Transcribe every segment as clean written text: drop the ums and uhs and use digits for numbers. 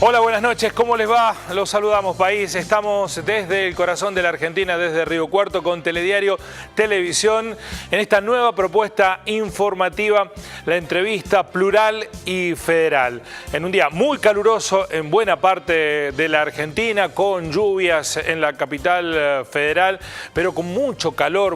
Hola, buenas noches, ¿cómo les va? Los saludamos, país. Estamos desde el corazón de la Argentina, desde Río Cuarto, con Telediario Televisión, en esta nueva propuesta informativa, la entrevista plural y federal. En un día muy caluroso en buena parte de la Argentina, con lluvias en la capital federal, pero con mucho calor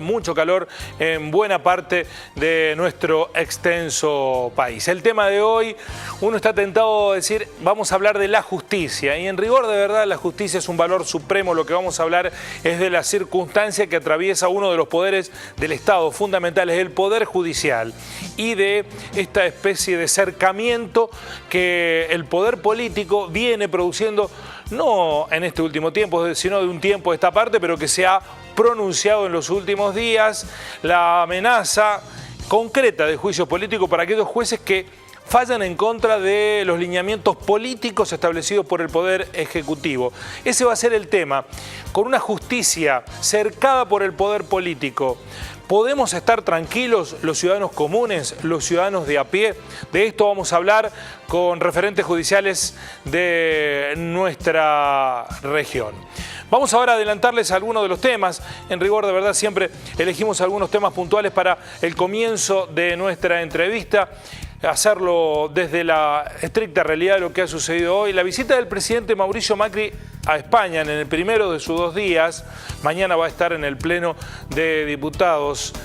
en buena parte de nuestro extenso país. El tema de hoy, uno está tentado a decir, vamos a hablar de la justicia, y en rigor de verdad la justicia es un valor supremo. Lo que vamos a hablar es de la circunstancia que atraviesa uno de los poderes del Estado fundamentales, el Poder Judicial, y de esta especie de cercamiento que el poder político viene produciendo, no en este último tiempo, sino de un tiempo a esta parte, pero que se ha pronunciado en los últimos días, la amenaza concreta de juicio político para aquellos jueces que fallan en contra de los lineamientos políticos establecidos por el Poder Ejecutivo. Ese va a ser el tema. Con una justicia cercada por el poder político, ¿podemos estar tranquilos los ciudadanos comunes, los ciudadanos de a pie? De esto vamos a hablar con referentes judiciales de nuestra región. Vamos ahora a adelantarles algunos de los temas. En rigor de verdad siempre elegimos algunos temas puntuales para el comienzo de nuestra entrevista. Hacerlo desde la estricta realidad de lo que ha sucedido hoy. La visita del presidente Mauricio Macri a España en el primero de sus 2 días, mañana va a estar en el Pleno de Diputados,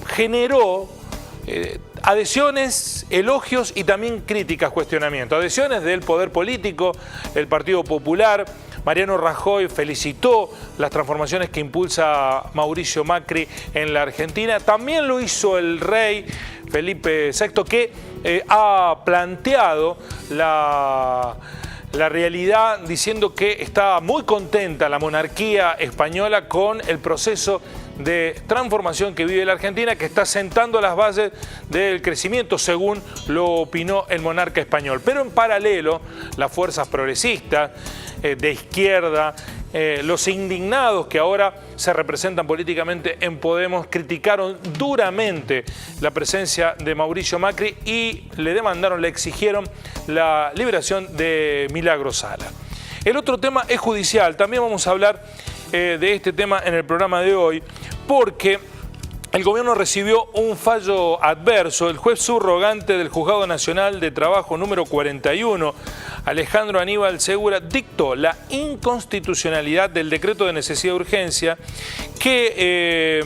generó adhesiones, elogios y también críticas, cuestionamientos. Adhesiones del poder político, el Partido Popular. Mariano Rajoy felicitó las transformaciones que impulsa Mauricio Macri en la Argentina. También lo hizo el rey Felipe VI, que ha planteado la realidad diciendo que está muy contenta la monarquía española con el proceso de transformación que vive la Argentina, que está sentando las bases del crecimiento, según lo opinó el monarca español. Pero en paralelo, las fuerzas progresistas, de izquierda, los indignados que ahora se representan políticamente en Podemos, criticaron duramente la presencia de Mauricio Macri y le exigieron la liberación de Milagro Sala. El otro tema es judicial. También vamos a hablar de este tema en el programa de hoy, porque el gobierno recibió un fallo adverso. El juez subrogante del Juzgado Nacional de Trabajo número 41, Alejandro Aníbal Segura, dictó la inconstitucionalidad del decreto de necesidad de urgencia que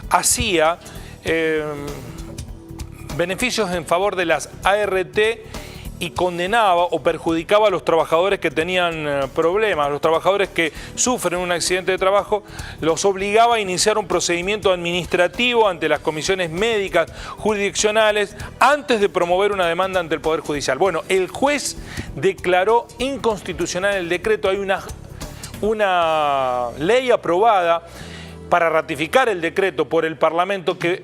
hacía beneficios en favor de las ART y condenaba o perjudicaba a los trabajadores que tenían problemas, los trabajadores que sufren un accidente de trabajo, los obligaba a iniciar un procedimiento administrativo ante las comisiones médicas jurisdiccionales antes de promover una demanda ante el Poder Judicial. Bueno, el juez declaró inconstitucional el decreto. Hay una ley aprobada para ratificar el decreto por el Parlamento que,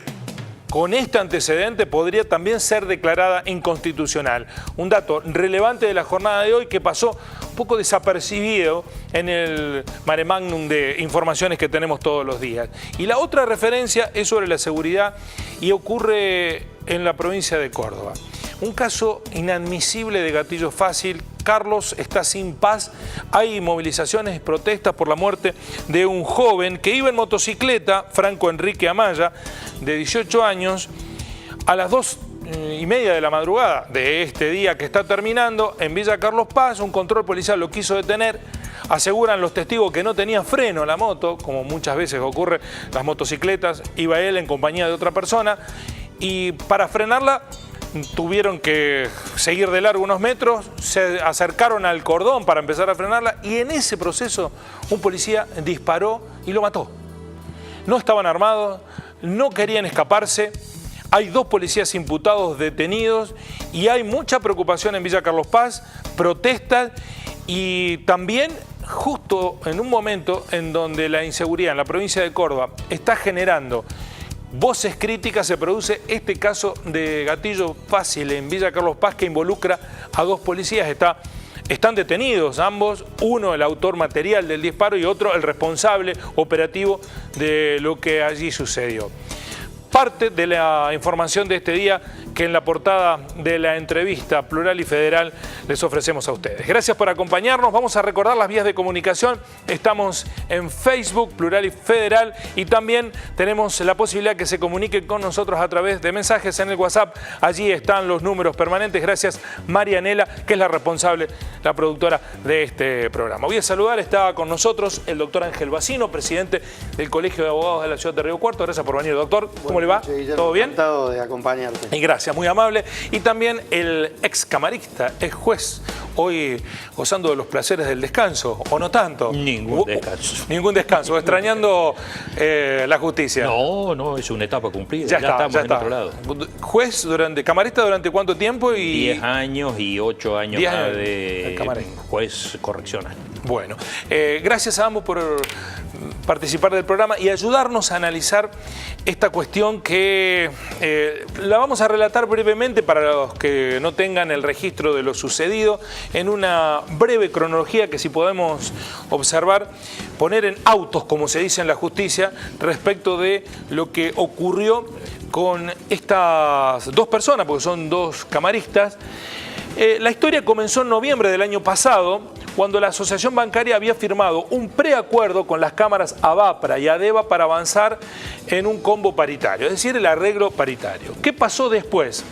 con este antecedente, podría también ser declarada inconstitucional. Un dato relevante de la jornada de hoy que pasó un poco desapercibido en el mare magnum de informaciones que tenemos todos los días. Y la otra referencia es sobre la seguridad y ocurre en la provincia de Córdoba. Un caso inadmisible de gatillo fácil. Carlos está sin paz. Hay movilizaciones y protestas por la muerte de un joven que iba en motocicleta, Franco Enrique Amaya, de 18 años, a las 2:30 de la madrugada de este día que está terminando, en Villa Carlos Paz. Un control policial lo quiso detener. Aseguran los testigos que no tenía freno la moto, como muchas veces ocurre las motocicletas. Iba él en compañía de otra persona y para frenarla tuvieron que seguir de largo unos metros, se acercaron al cordón para empezar a frenarla y en ese proceso un policía disparó y lo mató. No estaban armados, no querían escaparse. Hay 2 policías imputados detenidos y hay mucha preocupación en Villa Carlos Paz, protestas y también justo en un momento en donde la inseguridad en la provincia de Córdoba está generando voces críticas, se produce este caso de gatillo fácil en Villa Carlos Paz que involucra a 2 policías. Están detenidos ambos, uno el autor material del disparo y otro el responsable operativo de lo que allí sucedió. parte de la información de este día que en la portada de la entrevista Plural y Federal les ofrecemos a ustedes. Gracias por acompañarnos. Vamos a recordar las vías de comunicación. Estamos en Facebook, Plural y Federal, y también tenemos la posibilidad que se comuniquen con nosotros a través de mensajes en el WhatsApp. Allí están los números permanentes. Gracias, Marianela, que es la responsable, la productora de este programa. Voy a saludar, está con nosotros el doctor Ángel Bacino, presidente del Colegio de Abogados de la Ciudad de Río Cuarto. Gracias por venir, doctor. ¿Cómo le va? ¿Todo bien? Encantado de acompañarte. Y gracias, muy amable. Y también el ex camarista, ex juez, hoy gozando de los placeres del descanso, ¿o no tanto? Ningún descanso. Ningún descanso, extrañando la justicia. No, es una etapa cumplida. Ya estamos en otro lado. Juez, camarista durante cuánto tiempo? 10 años y 8 años más de juez correccional. Bueno, gracias a ambos por participar del programa y ayudarnos a analizar esta cuestión que la vamos a relatar brevemente para los que no tengan el registro de lo sucedido, en una breve cronología que, si podemos observar, poner en autos, como se dice en la justicia, respecto de lo que ocurrió con estas dos personas, porque son dos camaristas. La historia comenzó en noviembre del año pasado, cuando la Asociación Bancaria había firmado un preacuerdo con las cámaras ABAPRA y ADEVA para avanzar en un combo paritario, es decir, el arreglo paritario. ¿Qué pasó después?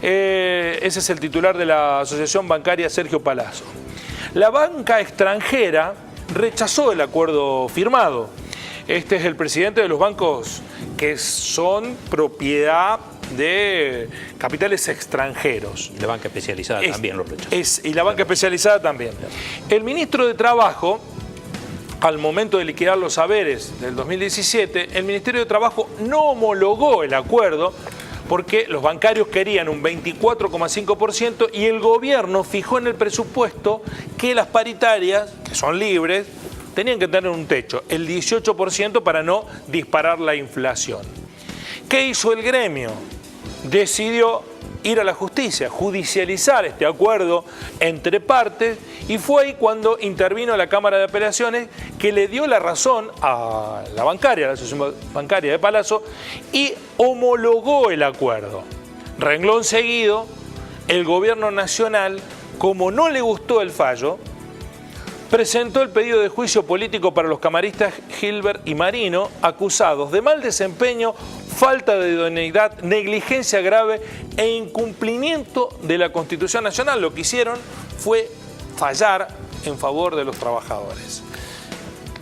Ese es el titular de la Asociación Bancaria, Sergio Palazzo. La banca extranjera rechazó el acuerdo firmado. Este es el presidente de los bancos que son propiedad de capitales extranjeros. Y la banca especializada también lo rechazó. Y la banca especializada también. El ministro de Trabajo, al momento de liquidar los haberes del 2017, el Ministerio de Trabajo no homologó el acuerdo porque los bancarios querían un 24,5% y el gobierno fijó en el presupuesto que las paritarias, que son libres, tenían que tener un techo, el 18%, para no disparar la inflación. ¿Qué hizo el gremio? Decidió ir a la justicia, judicializar este acuerdo entre partes, y fue ahí cuando intervino la Cámara de Apelaciones, que le dio la razón a la bancaria, a la Asociación Bancaria de Palazzo, y homologó el acuerdo. Renglón seguido, el gobierno nacional, como no le gustó el fallo, presentó el pedido de juicio político para los camaristas Gilbert y Marino, acusados de mal desempeño, falta de idoneidad, negligencia grave e incumplimiento de la Constitución Nacional. Lo que hicieron fue fallar en favor de los trabajadores.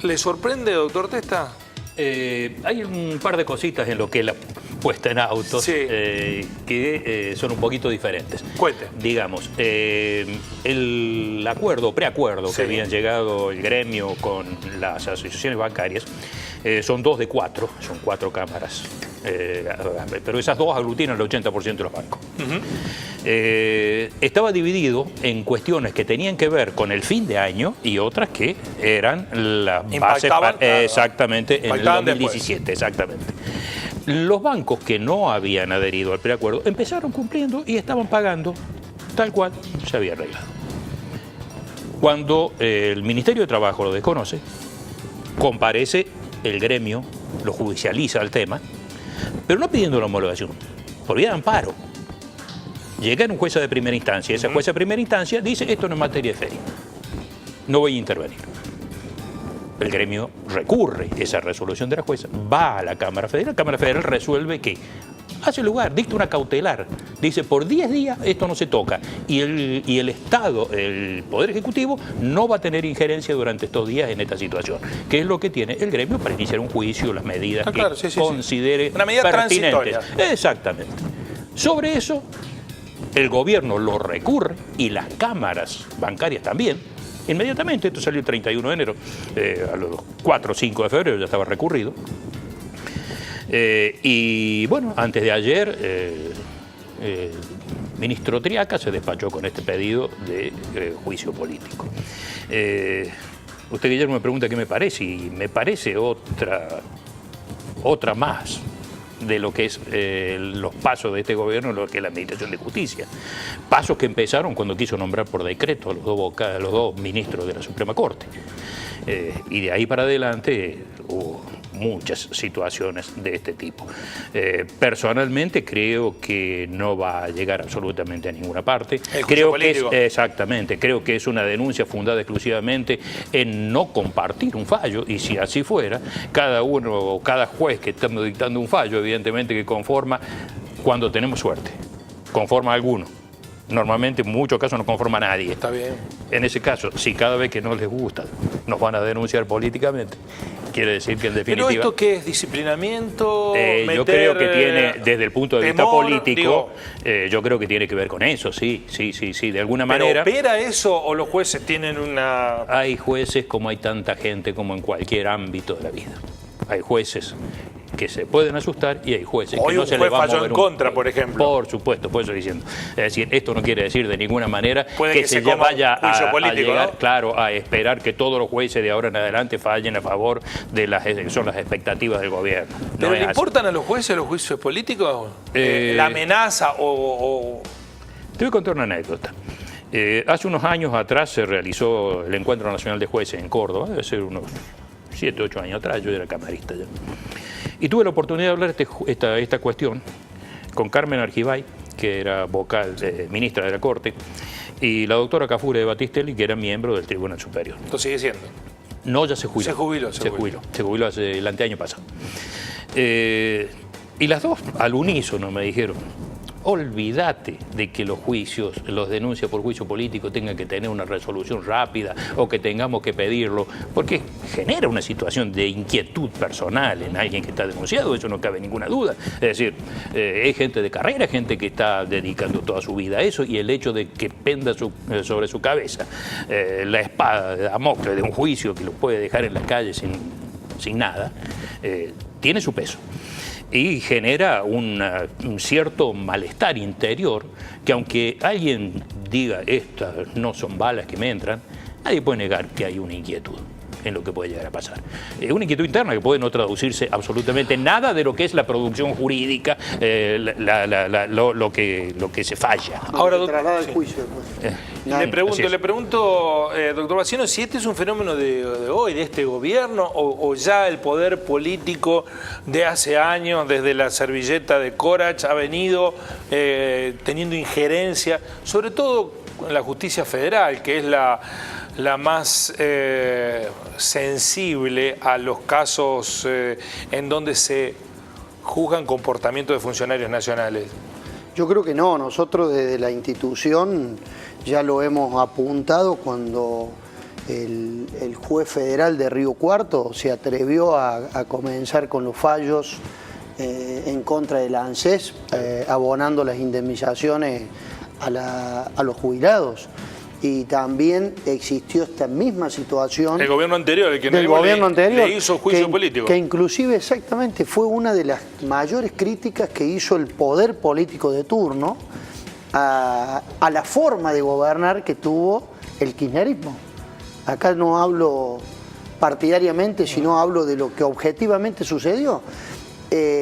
¿Le sorprende, doctor Testa? Hay un par de cositas en lo que es la puesta en autos, sí, que son un poquito diferentes. Cuente. Digamos, el acuerdo, preacuerdo, sí, que habían llegado el gremio con las asociaciones bancarias, son 2 de 4, son 4 cámaras. Pero esas dos aglutinan el 80% de los bancos. Estaba dividido en cuestiones que tenían que ver con el fin de año y otras que eran las bases exactamente en el 2017. Después. Exactamente. Los bancos que no habían adherido al preacuerdo empezaron cumpliendo y estaban pagando tal cual se había arreglado. Cuando el Ministerio de Trabajo lo desconoce, comparece el gremio, lo judicializa el tema, pero no pidiendo la homologación, por vía de amparo. Llega en un juez de primera instancia, esa jueza de primera instancia dice: esto no es materia de feria, no voy a intervenir. El gremio recurre esa resolución de la jueza, va a la Cámara Federal, la Cámara Federal resuelve que hace lugar, dicta una cautelar, dice: por 10 días esto no se toca, y el Estado, el Poder Ejecutivo, no va a tener injerencia durante estos días en esta situación, que es lo que tiene el gremio para iniciar un juicio, las medidas que considere una medida pertinentes. Transitoria. Exactamente. Sobre eso, el gobierno lo recurre, y las cámaras bancarias también, inmediatamente. Esto salió el 31 de enero, a los 4 o 5 de febrero ya estaba recurrido. Y bueno, antes de ayer, el ministro Triaca se despachó con este pedido de juicio político. Usted, Guillermo, me pregunta qué me parece, y me parece otra más de lo que es los pasos de este gobierno, lo que es la Administración de Justicia. Pasos que empezaron cuando quiso nombrar por decreto a los dos ministros de la Suprema Corte. Y de ahí para adelante hubo muchas situaciones de este tipo. Personalmente creo que no va a llegar absolutamente a ninguna parte. Creo que exactamente, creo que es una denuncia fundada exclusivamente en no compartir un fallo, y si así fuera, cada juez que está dictando un fallo, evidentemente que conforma, cuando tenemos suerte, conforma a alguno. Normalmente en muchos casos no conforma a nadie. Está bien. En ese caso, si cada vez que no les gusta nos van a denunciar políticamente, quiere decir que en definitiva... ¿Pero esto qué es? ¿Disciplinamiento? Yo creo que tiene, desde el punto de vista político, yo creo que tiene que ver con eso, sí, de alguna manera. ¿Pero opera eso o los jueces tienen una...? Hay jueces como hay tanta gente como en cualquier ámbito de la vida. Hay jueces que se pueden asustar y hay jueces que no se les va a mover. Hoy un juez falló en contra, por ejemplo. Por supuesto, por eso estoy diciendo. Es decir, esto no quiere decir de ninguna manera que se vaya a llegar, ¿no? Claro, a esperar que todos los jueces de ahora en adelante fallen a favor de las expectativas del gobierno. ¿Pero le importan a los jueces los juicios políticos? ¿La amenaza o...? Te voy a contar una anécdota. Hace unos años atrás se realizó el Encuentro Nacional de Jueces en Córdoba, debe ser unos 7, 8 años atrás, yo era camarista ya. Y tuve la oportunidad de hablar esta cuestión con Carmen Argibay, que era vocal, ministra de la Corte, y la doctora Cafure de Batistelli, que era miembro del Tribunal Superior. ¿Lo sigue siendo? No, ya se jubiló. Se jubiló hace el anteaño pasado. Y las dos, al unísono, me dijeron: olvídate de que los denuncias por juicio político tengan que tener una resolución rápida o que tengamos que pedirlo, porque genera una situación de inquietud personal en alguien que está denunciado, eso no cabe ninguna duda. Es decir, hay gente de carrera, gente que está dedicando toda su vida a eso, y el hecho de que penda sobre su cabeza la espada de Damocles de un juicio que lo puede dejar en la calle sin nada, tiene su peso. Y genera un cierto malestar interior que, aunque alguien diga estas no son balas que me entran, nadie puede negar que hay una inquietud en lo que puede llegar a pasar. Una inquietud interna que puede no traducirse absolutamente nada de lo que es la producción jurídica, lo que se falla. Ahora, doctor, juicio, le pregunto, doctor Baciano, si este es un fenómeno de hoy, de este gobierno, o ya el poder político de hace años, desde la servilleta de Corach, ha venido teniendo injerencia, sobre todo en la justicia federal, que es la más sensible a los casos en donde se juzgan comportamientos de funcionarios nacionales. Yo creo que no, nosotros desde la institución ya lo hemos apuntado cuando el juez federal de Río Cuarto se atrevió a comenzar con los fallos en contra del ANSES, abonando las indemnizaciones a los jubilados. Y también existió esta misma situación. El gobierno anterior, el que le hizo juicio político. Que inclusive exactamente fue una de las mayores críticas que hizo el poder político de turno a la forma de gobernar que tuvo el kirchnerismo. Acá no hablo partidariamente, sino hablo de lo que objetivamente sucedió.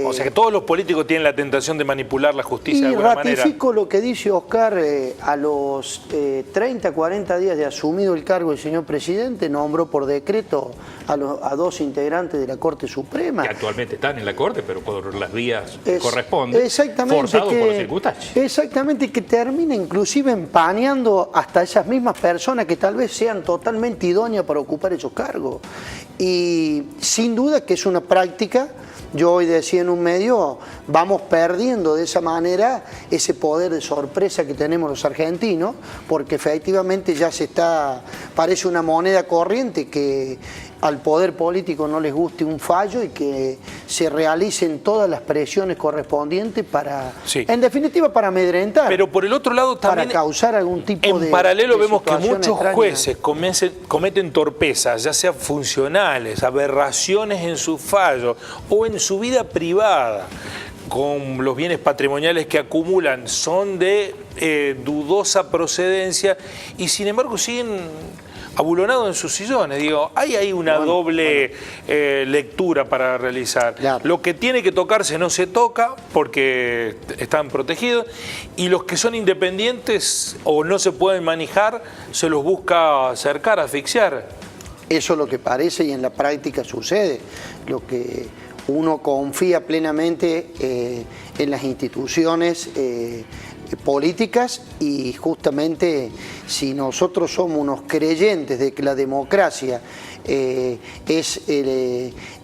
O sea que todos los políticos tienen la tentación de manipular la justicia de alguna manera. Y ratifico lo que dice Oscar, a los 30, 40 días de asumido el cargo el señor presidente, nombró por decreto a 2 integrantes de la Corte Suprema. Que actualmente están en la Corte, pero por las vías que corresponden, forzados por las circunstancias. Exactamente, que termina inclusive empañando hasta esas mismas personas que tal vez sean totalmente idóneas para ocupar esos cargos. Y sin duda que es una práctica. Yo hoy decía en un medio, vamos perdiendo de esa manera ese poder de sorpresa que tenemos los argentinos, porque efectivamente ya parece una moneda corriente que al poder político no les guste un fallo y que se realicen todas las presiones correspondientes para, en definitiva, para amedrentar. Pero por el otro lado también, para causar algún tipo de... En paralelo vemos que muchos extraña. jueces cometen torpezas, ya sean funcionales, aberraciones en su fallo o en su vida privada, con los bienes patrimoniales que acumulan, son de dudosa procedencia y sin embargo siguen abulonados en sus sillones. Digo, hay una doble lectura para realizar. Claro. Lo que tiene que tocarse no se toca porque están protegidos, y los que son independientes o no se pueden manejar se los busca acercar, asfixiar. Eso es lo que parece y en la práctica sucede. Lo que uno confía plenamente en las instituciones políticas, y justamente si nosotros somos unos creyentes de que la democracia es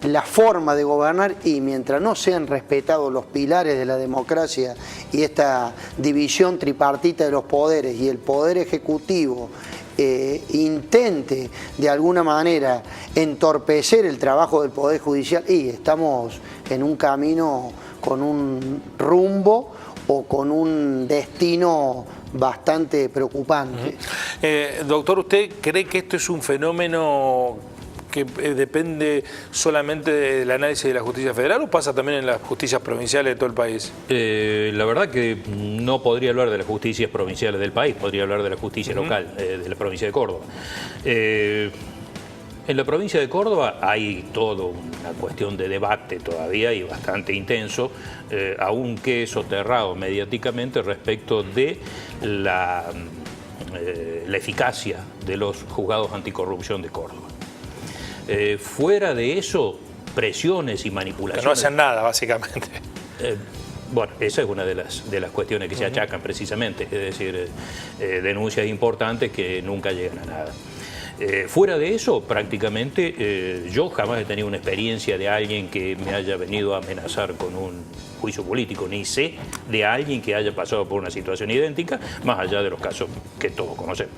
la forma de gobernar, y mientras no sean respetados los pilares de la democracia y esta división tripartita de los poderes, y el poder ejecutivo intente de alguna manera entorpecer el trabajo del Poder Judicial, y estamos en un camino con un rumbo o con un destino bastante preocupante. Doctor, ¿usted cree que esto es un fenómeno que depende solamente del análisis de la justicia federal o pasa también en las justicias provinciales de todo el país? La verdad que no podría hablar de las justicias provinciales del país, podría hablar de la justicia local, de la provincia de Córdoba. En la provincia de Córdoba hay toda una cuestión de debate todavía y bastante intenso, aunque soterrado mediáticamente respecto de la eficacia de los juzgados anticorrupción de Córdoba. Fuera de eso, presiones y manipulaciones... Que no hacen nada, básicamente. Bueno, esa es una de las cuestiones que se achacan precisamente, es decir, denuncias importantes que nunca llegan a nada. Fuera de eso, prácticamente yo jamás he tenido una experiencia de alguien que me haya venido a amenazar con un juicio político, ni sé de alguien que haya pasado por una situación idéntica, más allá de los casos que todos conocemos.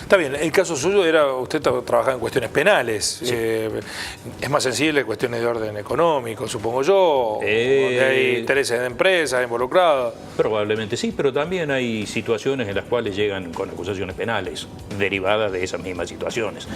Está bien, el caso suyo era, usted trabajaba en cuestiones penales, sí. Es más sensible cuestiones de orden económico, supongo yo, donde hay intereses de empresas involucrados. Probablemente sí, pero también hay situaciones en las cuales llegan con acusaciones penales derivadas de esas mismas situaciones.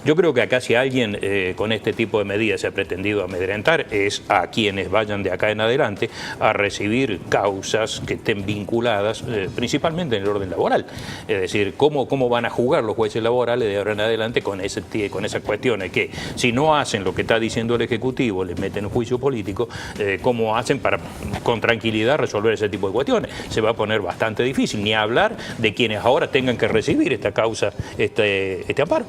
Yo creo que acá si alguien con este tipo de medidas se ha pretendido amedrentar es a quienes vayan de acá en adelante a recibir causas que estén vinculadas principalmente en el orden laboral. Es decir, cómo van a jugar los jueces laborales de ahora en adelante con esas cuestiones que si no hacen lo que está diciendo el Ejecutivo, les meten un juicio político, cómo hacen para con tranquilidad resolver ese tipo de cuestiones. Se va a poner bastante difícil, ni hablar de quienes ahora tengan que recibir esta causa, este amparo.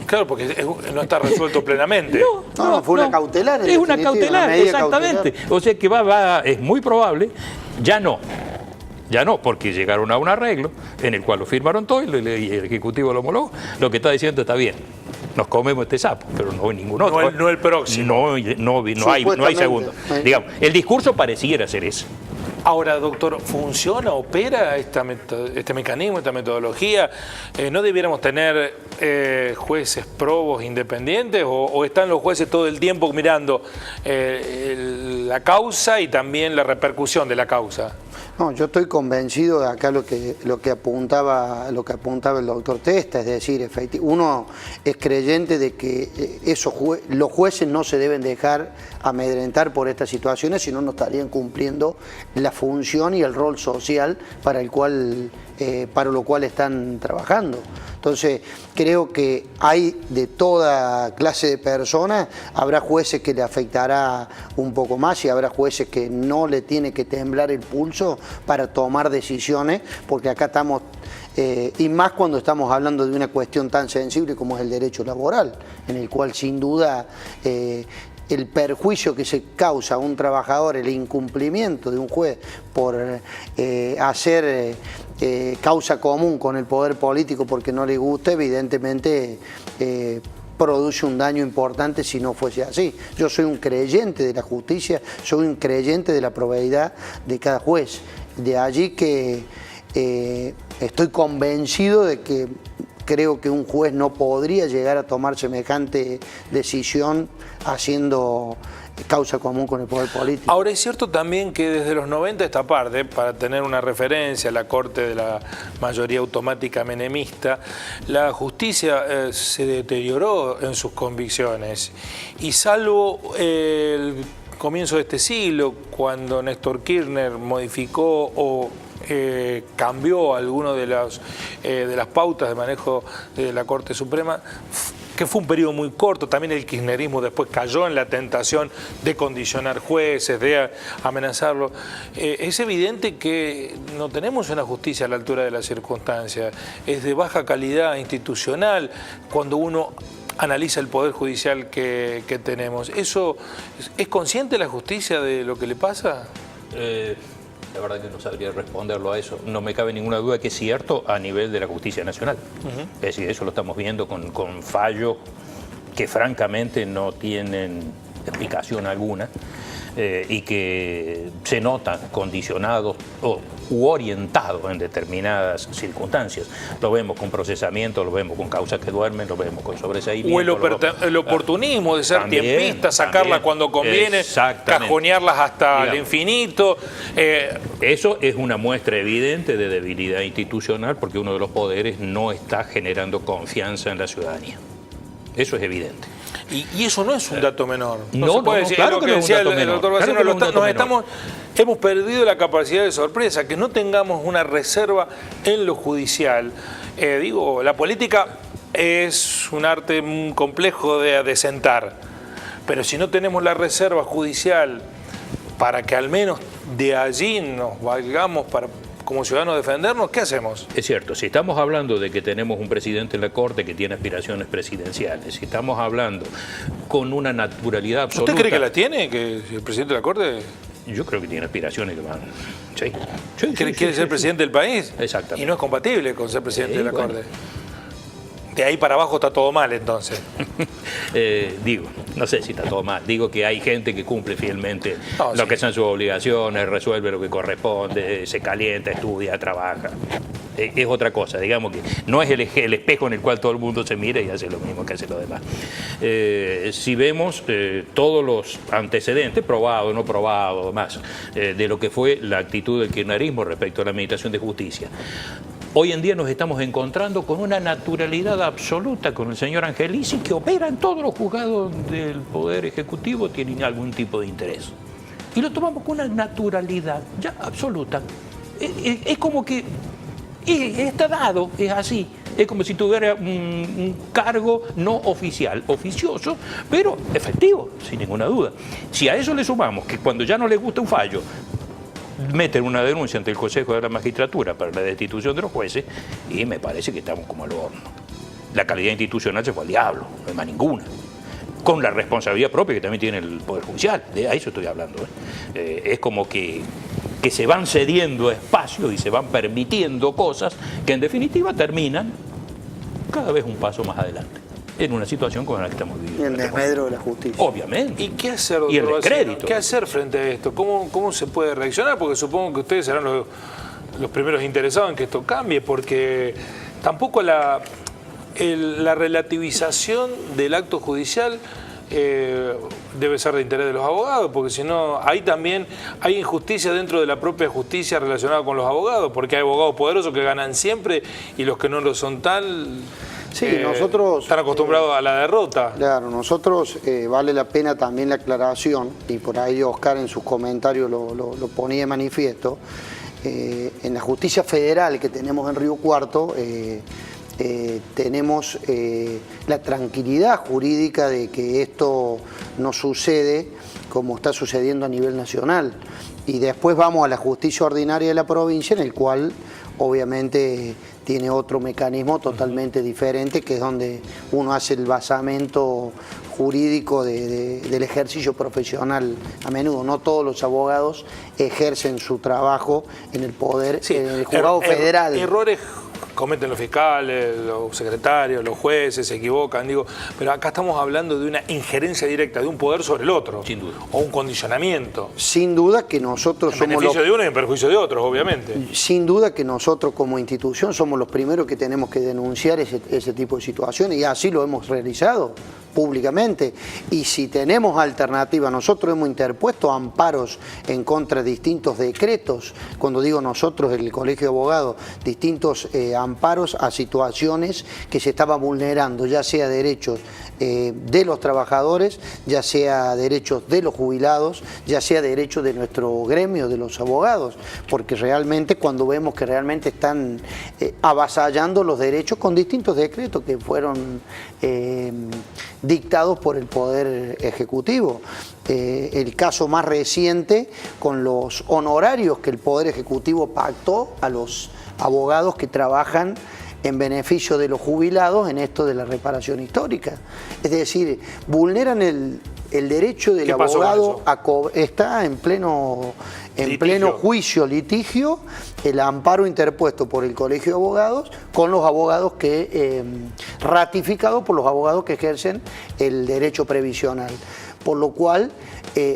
Claro, porque no está resuelto plenamente. No, fue una cautelar. Es una cautelar, exactamente. Cautelar. O sea que es muy probable, ya no, porque llegaron a un arreglo en el cual lo firmaron todos y el Ejecutivo lo homologó. Lo que está diciendo está bien. Nos comemos este sapo, pero no hay ningún otro. No el próximo. No hay segundo. Digamos, el discurso pareciera ser ese. Ahora, doctor, ¿funciona, opera este mecanismo, esta metodología? ¿No debiéramos tener jueces probos independientes o están los jueces todo el tiempo mirando la causa y también la repercusión de la causa? No, yo estoy convencido de acá lo que apuntaba el doctor Testa, es decir, uno es creyente de que los jueces no se deben dejar amedrentar por estas situaciones, sino no estarían cumpliendo la función y el rol social para lo cual están trabajando. Entonces, creo que hay de toda clase de personas, habrá jueces que le afectará un poco más y habrá jueces que no le tiene que temblar el pulso para tomar decisiones, porque acá estamos, y más cuando estamos hablando de una cuestión tan sensible como es el derecho laboral, en el cual sin duda el perjuicio que se causa a un trabajador, el incumplimiento de un juez por hacer causa común con el poder político porque no le gusta, evidentemente produce un daño importante si no fuese así. Yo soy un creyente de la justicia, soy un creyente de la probidad de cada juez. De allí que estoy convencido de que creo que un juez no podría llegar a tomar semejante decisión haciendo causa común con el poder político. Ahora, es cierto también que desde los 90 esta parte, para tener una referencia, la Corte de la mayoría automática menemista, la justicia se deterioró en sus convicciones y salvo el comienzo de este siglo, cuando Néstor Kirchner modificó o cambió algunas de las pautas de manejo de la Corte Suprema, que fue un periodo muy corto. También el kirchnerismo después cayó en la tentación de condicionar jueces, de amenazarlos. Es evidente que no tenemos una justicia a la altura de las circunstancias. Es de baja calidad institucional cuando uno analiza el poder judicial que tenemos. ¿Eso es consciente la justicia de lo que le pasa? La verdad que no sabría responderlo a eso. No me cabe ninguna duda que es cierto a nivel de la justicia nacional. Es decir, eso lo estamos viendo con fallos que francamente no tienen explicación alguna y que se notan condicionados u orientados en determinadas circunstancias. Lo vemos con procesamiento, lo vemos con causas que duermen, lo vemos con sobreseimiento. O el oportunismo de ser tiempista, sacarla cuando conviene, cajonearlas hasta el infinito. Eso es una muestra evidente de debilidad institucional porque uno de los poderes no está generando confianza en la ciudadanía. Eso es evidente. Y eso no es un dato menor. No se puede decir, claro que decía el doctor Bacino, hemos perdido la capacidad de sorpresa, que no tengamos una reserva en lo judicial. La política es un arte muy complejo de sentar, pero si no tenemos la reserva judicial para que al menos de allí nos valgamos para como ciudadanos defendernos, ¿qué hacemos? Es cierto, si estamos hablando de que tenemos un presidente en la Corte que tiene aspiraciones presidenciales, si estamos hablando con una naturalidad absoluta... ¿Usted cree que la tiene, que el presidente de la Corte? Yo creo que tiene aspiraciones que van... ¿Quiere ser presidente del país? Exactamente. Y no es compatible con ser presidente de la Corte. De ahí para abajo está todo mal, entonces. No sé si está todo mal. Digo que hay gente que cumple fielmente lo que son sus obligaciones, resuelve lo que corresponde, se calienta, estudia, trabaja. Es otra cosa, digamos que no es el espejo en el cual todo el mundo se mira y hace lo mismo que hace lo demás. Si vemos todos los antecedentes, probado, no probado, demás, de lo que fue la actitud del kirchnerismo respecto a la administración de justicia, hoy en día nos estamos encontrando con una naturalidad absoluta con el señor Angelici, que opera en todos los juzgados del Poder Ejecutivo, tienen algún tipo de interés. Y lo tomamos con una naturalidad ya absoluta. Es como que está dado, es así. Es como si tuviera un cargo no oficial, oficioso, pero efectivo, sin ninguna duda. Si a eso le sumamos que cuando ya no le gusta un fallo, meten una denuncia ante el Consejo de la Magistratura para la destitución de los jueces y me parece que estamos como al horno. La calidad institucional se fue al diablo, no hay más ninguna. Con la responsabilidad propia que también tiene el Poder Judicial, de eso estoy hablando. Es como que se van cediendo espacios y se van permitiendo cosas que en definitiva terminan cada vez un paso más adelante en una situación como la que estamos viviendo. Y el desmedro de la justicia. Obviamente. ¿Y qué hacer, y el descrédito. ¿Qué hacer frente a esto? ¿Cómo se puede reaccionar? Porque supongo que ustedes serán los primeros interesados en que esto cambie, porque tampoco la relativización del acto judicial debe ser de interés de los abogados, porque si no, ahí también hay injusticia dentro de la propia justicia relacionada con los abogados, porque hay abogados poderosos que ganan siempre y los que no lo son tal... Sí, nosotros están acostumbrados a la derrota. Claro, nosotros vale la pena también la aclaración, y por ahí Oscar en sus comentarios lo ponía de manifiesto. En la justicia federal que tenemos en Río Cuarto, tenemos la tranquilidad jurídica de que esto no sucede como está sucediendo a nivel nacional. Y después vamos a la justicia ordinaria de la provincia, en el cual obviamente tiene otro mecanismo totalmente diferente, que es donde uno hace el basamento jurídico del ejercicio profesional. A menudo no todos los abogados ejercen su trabajo en el poder, en el juzgado federal. Errores cometen los fiscales, los secretarios, los jueces, se equivocan, pero acá estamos hablando de una injerencia directa de un poder sobre el otro. Sin duda. O un condicionamiento. Sin duda que nosotros somos... En beneficio de uno y en perjuicio de otros, obviamente. Sin duda que nosotros como institución somos los primeros que tenemos que denunciar ese tipo de situaciones, y así lo hemos realizado públicamente. Y si tenemos alternativa, nosotros hemos interpuesto amparos en contra de distintos decretos, cuando digo nosotros, el Colegio de Abogados, distintos amparos a situaciones que se estaban vulnerando, ya sea derechos de los trabajadores, ya sea derechos de los jubilados, ya sea derechos de nuestro gremio, de los abogados, porque realmente cuando vemos que realmente están avasallando los derechos con distintos decretos que fueron dictados por el Poder Ejecutivo. El caso más reciente con los honorarios que el Poder Ejecutivo pactó a los abogados que trabajan en beneficio de los jubilados en esto de la reparación histórica. Es decir, vulneran el derecho del abogado a está en pleno juicio, litigio, el amparo interpuesto por el Colegio de Abogados con los abogados que, ratificado por los abogados que ejercen el derecho previsional. Por lo cual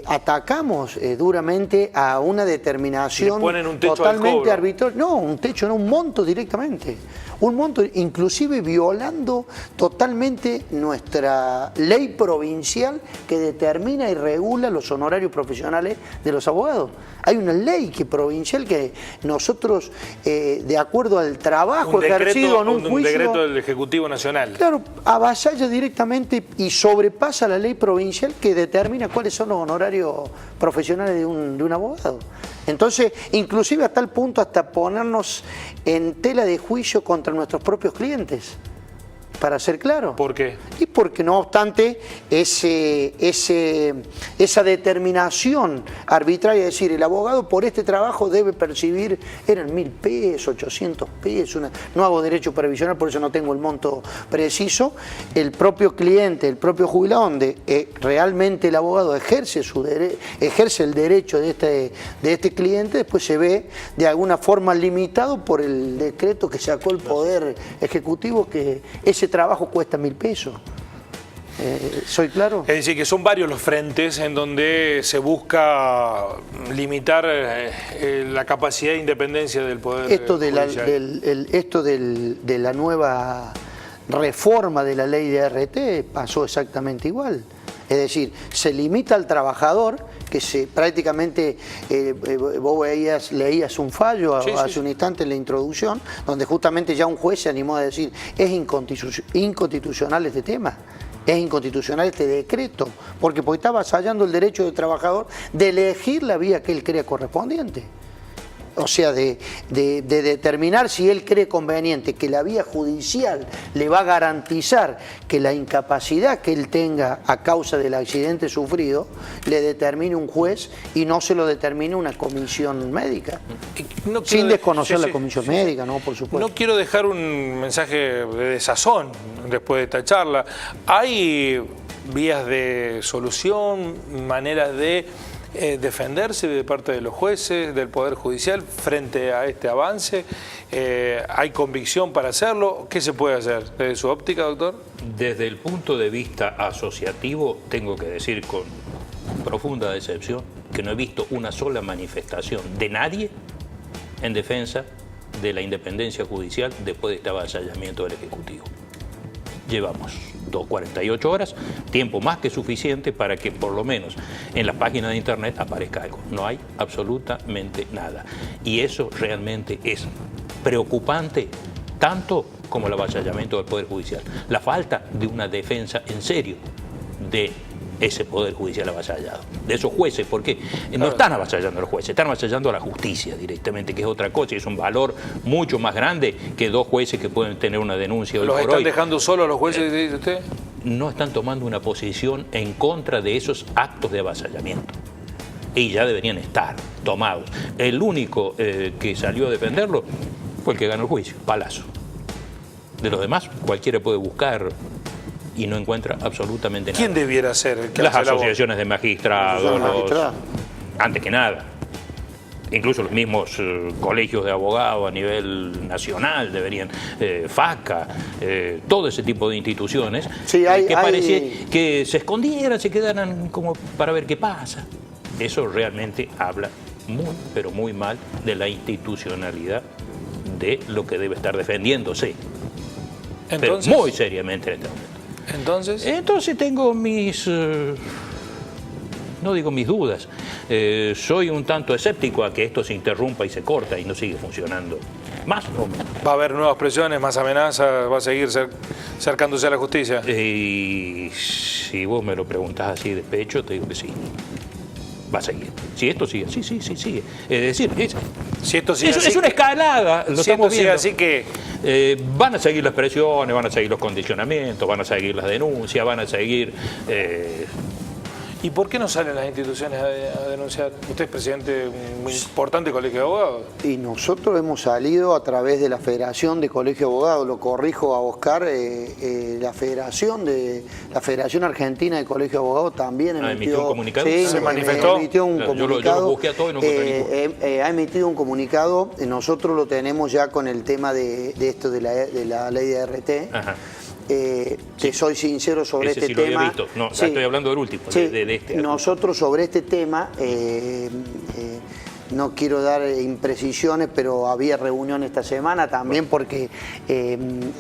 atacamos duramente a una determinación totalmente arbitraria. No, un techo, no, un monto directamente. Un monto, inclusive violando totalmente nuestra ley provincial que determina y regula los honorarios profesionales de los abogados. Hay una ley provincial que nosotros, de acuerdo al trabajo ejercido en un juicio... Un decreto del Ejecutivo Nacional. Claro, avasalla directamente y sobrepasa la ley provincial que determina cuáles son los honorarios profesionales de un abogado. Entonces, inclusive a tal punto hasta ponernos en tela de juicio contra nuestros propios clientes, para ser claro. ¿Por qué? Y porque no obstante esa determinación arbitraria de decir el abogado por este trabajo debe percibir, eran 1.000 pesos, 800 pesos, no hago derecho previsional, por eso no tengo el monto preciso, el propio cliente, el propio jubilado, donde realmente el abogado ejerce el derecho de este cliente, después se ve de alguna forma limitado por el decreto que sacó el Poder Ejecutivo, que ese trabajo cuesta 1.000 pesos. ¿Soy claro? Es decir, que son varios los frentes en donde se busca limitar la capacidad de independencia del Poder Judicial. Esto de la nueva reforma de la ley de RT pasó exactamente igual. Es decir, se limita al trabajador, que prácticamente vos leías un fallo hace un instante en la introducción, donde justamente ya un juez se animó a decir, es inconstitucional este tema. Es inconstitucional este decreto, porque está avasallando el derecho del trabajador de elegir la vía que él crea correspondiente. O sea, de determinar si él cree conveniente que la vía judicial le va a garantizar que la incapacidad que él tenga a causa del accidente sufrido le determine un juez y no se lo determine una comisión médica. Sin desconocer la comisión médica, ¿no? Por supuesto. No quiero dejar un mensaje de desazón después de esta charla. Hay vías de solución, maneras de defenderse de parte de los jueces, del Poder Judicial frente a este avance. ¿Hay convicción para hacerlo? ¿Qué se puede hacer desde su óptica, doctor? Desde el punto de vista asociativo, tengo que decir con profunda decepción que no he visto una sola manifestación de nadie en defensa de la independencia judicial después de este avasallamiento del Ejecutivo. Llevamos 48 horas, tiempo más que suficiente para que por lo menos en la página de internet aparezca algo. No hay absolutamente nada. Y eso realmente es preocupante, tanto como el avasallamiento del Poder Judicial. La falta de una defensa en serio de ese Poder Judicial avasallado, de esos jueces, porque no están avasallando a los jueces, están avasallando a la justicia directamente, que es otra cosa, y es un valor mucho más grande que dos jueces que pueden tener una denuncia hoy por hoy. ¿Los están dejando solos los jueces, dice usted? No están tomando una posición en contra de esos actos de avasallamiento. Y ya deberían estar tomados. El único que salió a defenderlo fue el que ganó el juicio, Palazzo. De los demás, cualquiera puede buscar y no encuentra absolutamente nada. ¿Quién debiera ser el que Las asociaciones de magistrados, antes que nada. Incluso los mismos colegios de abogados a nivel nacional deberían, FACA, todo ese tipo de instituciones, parece que se escondieran, se quedaran como para ver qué pasa. Eso realmente habla muy, pero muy mal de la institucionalidad de lo que debe estar defendiéndose. Entonces, pero muy seriamente en este momento. Entonces... Entonces tengo mis... no digo mis dudas. Soy un tanto escéptico a que esto se interrumpa y se corta y no sigue funcionando. Más o menos. ¿Va a haber nuevas presiones, más amenazas? ¿Va a seguir acercándose a la justicia? Y si vos me lo preguntás así de pecho, te digo que sí. Va a seguir. Si esto sigue, sí, sigue. Es decir, si esto sigue así, es una escalada, lo si estamos esto sigue viendo. así que... van a seguir las presiones, van a seguir los condicionamientos, van a seguir las denuncias, van a seguir... ¿Y por qué no salen las instituciones a denunciar? Usted es presidente de un muy importante colegio de abogados. Y nosotros hemos salido a través de la Federación de Colegio de Abogados, lo corrijo a Oscar, la Federación Argentina de Colegio de Abogados también emitió un comunicado. Sí, ¿Se manifestó? Emitió un comunicado. Yo lo busqué a todo y no encontré ninguno. Ha emitido un comunicado, nosotros lo tenemos ya con el tema de esto de la ley de ART. Ajá. Te soy sincero sobre Ese este sí lo tema. había visto. No, Sí. estoy hablando del último, Sí. de este. Nosotros sobre este tema, no quiero dar imprecisiones, pero había reunión esta semana también porque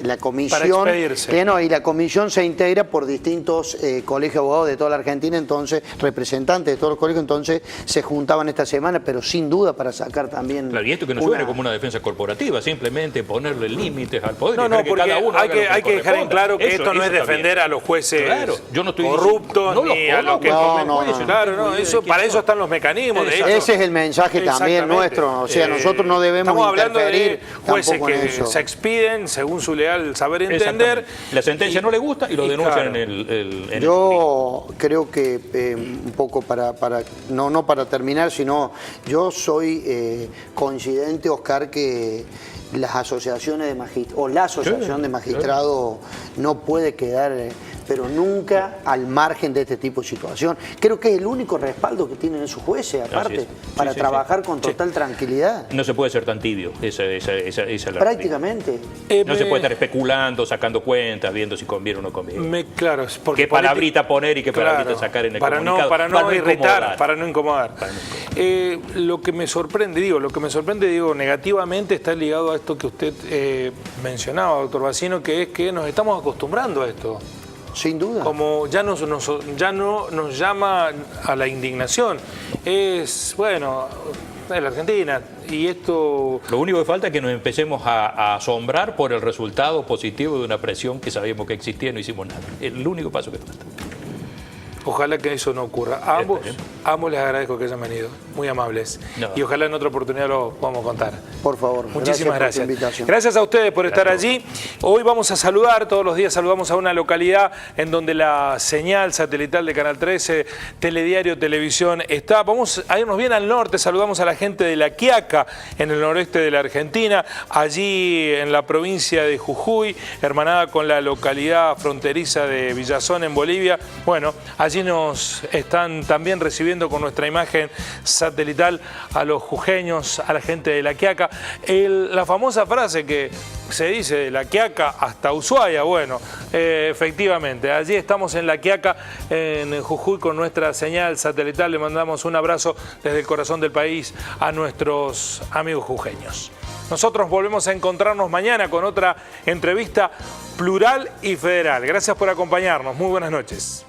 la comisión... Para expedirse. Y la comisión se integra por distintos colegios de abogados de toda la Argentina, entonces, representantes de todos los colegios, entonces se juntaban esta semana, pero sin duda para sacar también... Claro, y esto que no suene como una defensa corporativa, simplemente ponerle límites al poder. No, y dejar que porque cada uno haga lo que hay que dejar en corresponda. claro que Eso- esto no eso es está defender bien. a los jueces Claro, yo no estoy corruptos diciendo- ni a los que... No. Claro, eso, para eso están los mecanismos. De hecho, Ese es el mensaje también exactamente. nuestro, o sea, nosotros no debemos estamos hablando interferir de jueces tampoco en que eso. se expiden según su leal saber entender. Exactamente. La sentencia no le gusta y lo denuncian claro. en el Yo creo que un poco no para terminar, sino yo soy coincidente, Oscar, que las asociaciones de magistrados, o la asociación de magistrados no puede quedar, pero nunca al margen de este tipo de situación. Creo que es el único respaldo que tienen esos jueces, aparte, es. para Sí. trabajar con total tranquilidad. No se puede ser tan tibio, esa es la Prácticamente. realidad. No se puede estar especulando, sacando cuentas, viendo si conviene o no conviene. Claro, es porque Qué palabrita poner y qué palabrita sacar en el comunicado. Para no irritar, incomodar. para no incomodar. Lo que me sorprende, negativamente está ligado a esto que usted mencionaba, doctor Bacino, que es que nos estamos acostumbrando a esto. Sin duda. Como ya no nos llama a la indignación. Es la Argentina y esto... Lo único que falta es que nos empecemos a asombrar por el resultado positivo de una presión que sabíamos que existía y no hicimos nada. Es el único paso que falta. Ojalá que eso no ocurra. A ambos les agradezco que hayan venido, muy amables. No. Y ojalá en otra oportunidad lo podamos contar. Por favor. Muchísimas Gracias por tu gracias. invitación. Gracias a ustedes por estar allí. Hoy vamos a saludar, todos los días saludamos a una localidad en donde la señal satelital de Canal 13, Telediario, Televisión está. Vamos a irnos bien al norte, saludamos a la gente de La Quiaca, en el noreste de la Argentina, allí en la provincia de Jujuy, hermanada con la localidad fronteriza de Villazón en Bolivia. Bueno, allí nos están también recibiendo con nuestra imagen satelital a los jujeños, a la gente de La Quiaca. La famosa frase que se dice de La Quiaca hasta Ushuaia, bueno, efectivamente, allí estamos en La Quiaca, en Jujuy, con nuestra señal satelital. Le mandamos un abrazo desde el corazón del país a nuestros amigos jujeños. Nosotros volvemos a encontrarnos mañana con otra entrevista plural y federal. Gracias por acompañarnos. Muy buenas noches.